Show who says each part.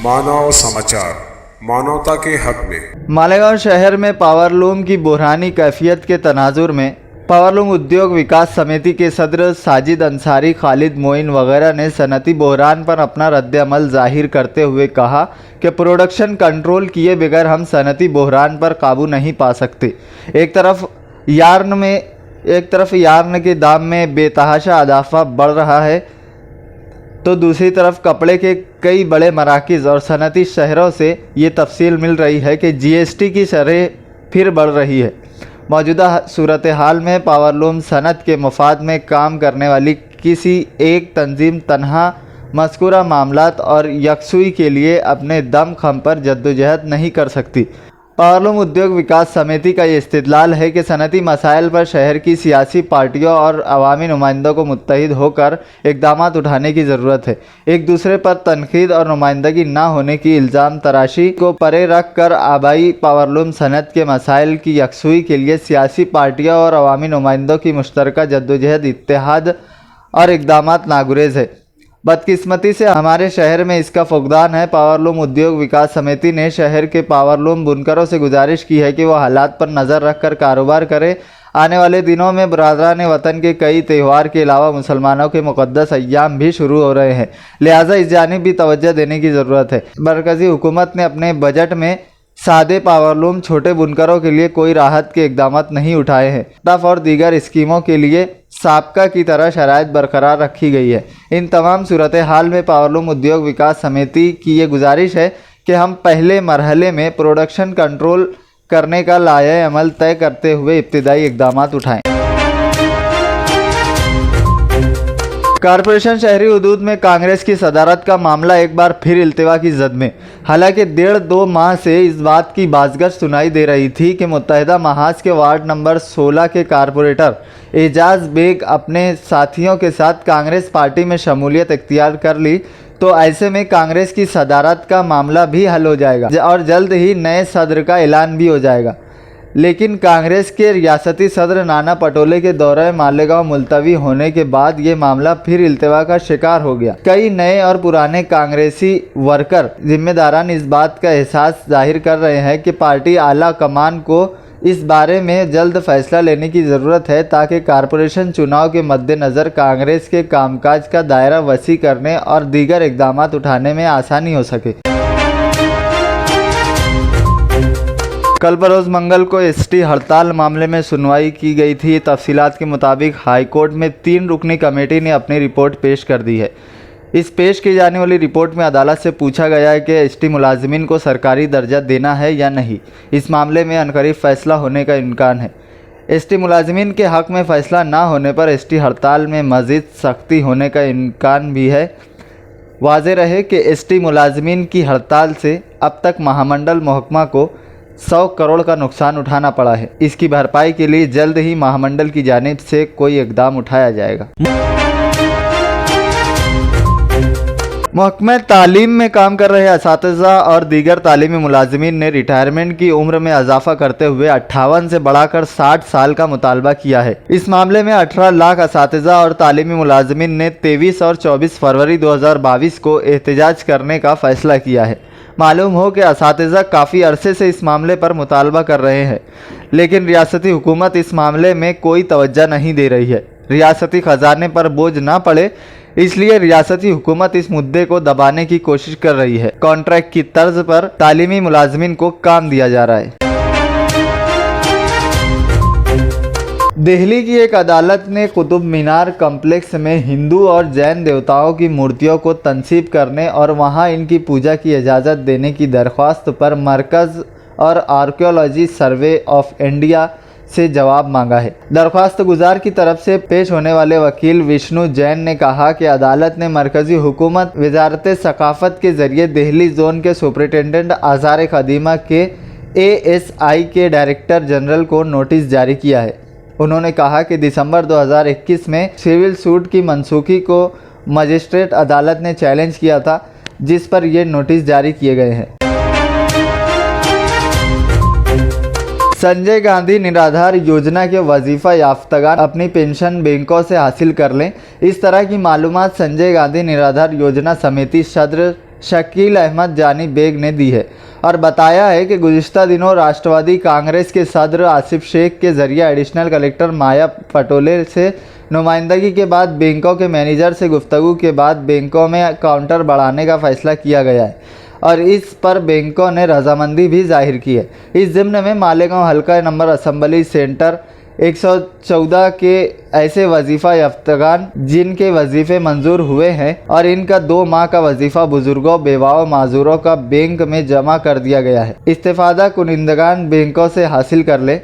Speaker 1: मानव समाचार, मानवता के हक में।
Speaker 2: मालेगांव शहर में पावरलूम की बुरहानी कैफियत के तनाजुर में पावरलूम उद्योग विकास समिति के सदर साजिद अंसारी, खालिद मोइन वगैरह ने सनती बहरान पर अपना रद्द-ए-अमल जाहिर करते हुए कहा कि प्रोडक्शन कंट्रोल किए बगैर हम सनती बहरान पर काबू नहीं पा सकते। एक तरफ यार्न के दाम में बेतहाशा इजाफा बढ़ रहा है तो दूसरी तरफ कपड़े के कई बड़े मराकिज़ और सनती शहरों से ये तफसील मिल रही है कि जीएसटी की शरह फिर बढ़ रही है। मौजूदा सूरत हाल में पावरलूम सनत के मफाद में काम करने वाली किसी एक तंजीम तनहा मज़कूरा मामलात और यकसुई के लिए अपने दम खम पर जद्दोजहद नहीं कर सकती। पावरलूम उद्योग विकास समिति का ये इस्तिदलाल है कि सनती मसाइल पर शहर की सियासी पार्टियों और अवामी नुमाइंदों को मुत्तहिद होकर इक़दाम उठाने की ज़रूरत है। एक दूसरे पर तनकीद और नुमाइंदगी ना होने की इल्ज़ाम तराशी को परे रख कर आबाई पावरलूम सनत के मसाइल की यकसुई के लिए सियासी पार्टियों और अवामी नुमाइंदों की मुश्तरका जद्दोजहद, इत्तेहाद और इक़दाम नागुरेज़ है। बदकिस्मती से हमारे शहर में इसका फुकदान है। पावरलूम उद्योग विकास समिति ने शहर के पावरलूम बुनकरों से गुजारिश की है कि वो हालात पर नज़र रख कर कारोबार करें। आने वाले दिनों में बरादरान वतन के कई त्यौहार के अलावा मुसलमानों के मुक़द्दस अय्याम भी शुरू हो रहे हैं, लिहाजा इस जानिब भी तवज्जो देने की ज़रूरत है। मरकज़ी हुकूमत ने अपने बजट में सादे पावरलूम छोटे बुनकरों के लिए कोई राहत के इक़दाम नहीं उठाए हैं। टफ और दीगर स्कीमों के लिए साबका की तरह शराइत बरकरार रखी गई है। इन तमाम सूरत हाल में पावरलूम उद्योग विकास समिति की ये गुजारिश है कि हम पहले मरहले में प्रोडक्शन कंट्रोल करने का लाया अमल तय करते हुए इब्तिदाई इक़दाम उठाएँ। कॉरपोरेशन शहरी हुदूद में कांग्रेस की सदारत का मामला एक बार फिर इल्तिवा की जद में। हालांकि 1.5-2 माह से इस बात की बाज़गश्त सुनाई दे रही थी कि मुत्तहिदा महाज के वार्ड नंबर 16 के कारपोरेटर एजाज बेग अपने साथियों के साथ कांग्रेस पार्टी में शमूलियत इख्तियार कर ली तो ऐसे में कांग्रेस की सदारत का मामला भी हल हो जाएगा और जल्द ही नए सदर का ऐलान भी हो जाएगा। लेकिन कांग्रेस के रियासती सदर नाना पटोले के दौरे मालेगांव मुलतवी होने के बाद ये मामला फिर इल्तिवा का शिकार हो गया। कई नए और पुराने कांग्रेसी वर्कर जिम्मेदारान इस बात का एहसास जाहिर कर रहे हैं कि पार्टी आला कमान को इस बारे में जल्द फैसला लेने की ज़रूरत है ताकि कॉरपोरेशन चुनाव के मद्देनज़र कांग्रेस के कामकाज का दायरा वसी करने और दीगर इक़दाम उठाने में आसानी हो सके। कल बरोज़ मंगल को एसटी हड़ताल मामले में सुनवाई की गई थी। तफसीलात के मुताबिक हाईकोर्ट में 3 रुकनी कमेटी ने अपनी रिपोर्ट पेश कर दी है। इस पेश की जाने वाली रिपोर्ट में अदालत से पूछा गया है कि एसटी मुलाजिमीन को सरकारी दर्जा देना है या नहीं। इस मामले में अनकरीब फ़ैसला होने का इम्कान है। एसटी मुलाजिमीन के हक़ में फ़ैसला ना होने पर एसटी हड़ताल में मज़ीद सख्ती होने का इम्कान भी है। वाज़ेह रहे कि एसटी मुलाजिमीन की हड़ताल से अब तक महामंडल महकमा को 100 करोड़ का नुकसान उठाना पड़ा है। इसकी भरपाई के लिए जल्द ही महामंडल की जानिब से कोई इक़दाम उठाया जाएगा। महकमे तालीम में काम कर रहे असातिज़ा और दीगर तालीमी मुलाजिमीन ने रिटायरमेंट की उम्र में इजाफा करते हुए 58 से बढ़ाकर 60 साल का मुतालबा किया है। इस मामले में 18 लाख असातिज़ा और तालीमी मुलाजिमीन ने 23 और 24 फरवरी 2022 को एहतजाज करने का फ़ैसला किया है। मालूम हो कि असातिज़ा काफ़ी अरसे से इस मामले पर मुतालबा कर रहे हैं, लेकिन रियासती हुकूमत इस मामले में कोई तवज्जो नहीं दे रही है। रियासती ख़जाने पर बोझ ना पड़े इसलिए रियासती हुकूमत इस मुद्दे को दबाने की कोशिश कर रही है। कॉन्ट्रैक्ट की तर्ज पर तालीमी मुलाजिमीन को काम दिया जा रहा है। दिल्ली की एक अदालत ने कुतुब मीनार कम्प्लेक्स में हिंदू और जैन देवताओं की मूर्तियों को तनसीब करने और वहां इनकी पूजा की इजाज़त देने की दरख्वास्त पर मरकज़ और आर्कियोलॉजी सर्वे ऑफ इंडिया से जवाब मांगा है। दरख्वास्त गुजार की तरफ से पेश होने वाले वकील विष्णु जैन ने कहा कि अदालत ने मरकज़ी हुकूमत वजारत सकाफ़त के ज़रिए दिल्ली जोन के सुपरिटेंडेंट आज़ार ख़दीमा के ASI के डायरेक्टर जनरल को नोटिस जारी किया है। उन्होंने कहा कि दिसंबर 2021 में सिविल सूट की मनसूखी को मजिस्ट्रेट अदालत ने चैलेंज किया था, जिस पर ये नोटिस जारी किए गए हैं। संजय गांधी निराधार योजना के वजीफ़ा याफ्तगान अपनी पेंशन बैंकों से हासिल कर लें। इस तरह की मालूमात संजय गांधी निराधार योजना समिति सदर शकील अहमद जानी बेग ने दी है और बताया है कि गुज़िश्ता दिनों राष्ट्रवादी कांग्रेस के सदर आसिफ शेख के ज़रिए एडिशनल कलेक्टर माया पटोले से नुमाइंदगी के बाद बैंकों के मैनेजर से गुफ्तगू के बाद बैंकों में काउंटर बढ़ाने का फ़ैसला किया गया है और इस पर बैंकों ने रजामंदी भी जाहिर की है। इस ज़िम्न में मालेगांव हल्का नंबर असम्बली सेंटर 114 के ऐसे वजीफ़ा याफ्तगान जिनके वजीफ़े मंजूर हुए हैं और इनका 2 माह का वजीफ़ा बुजुर्गों, बेवाओं, माजूरों का बैंक में जमा कर दिया गया है। इस्तेफ़ादा कुनिंदगान बैंकों से हासिल कर ले।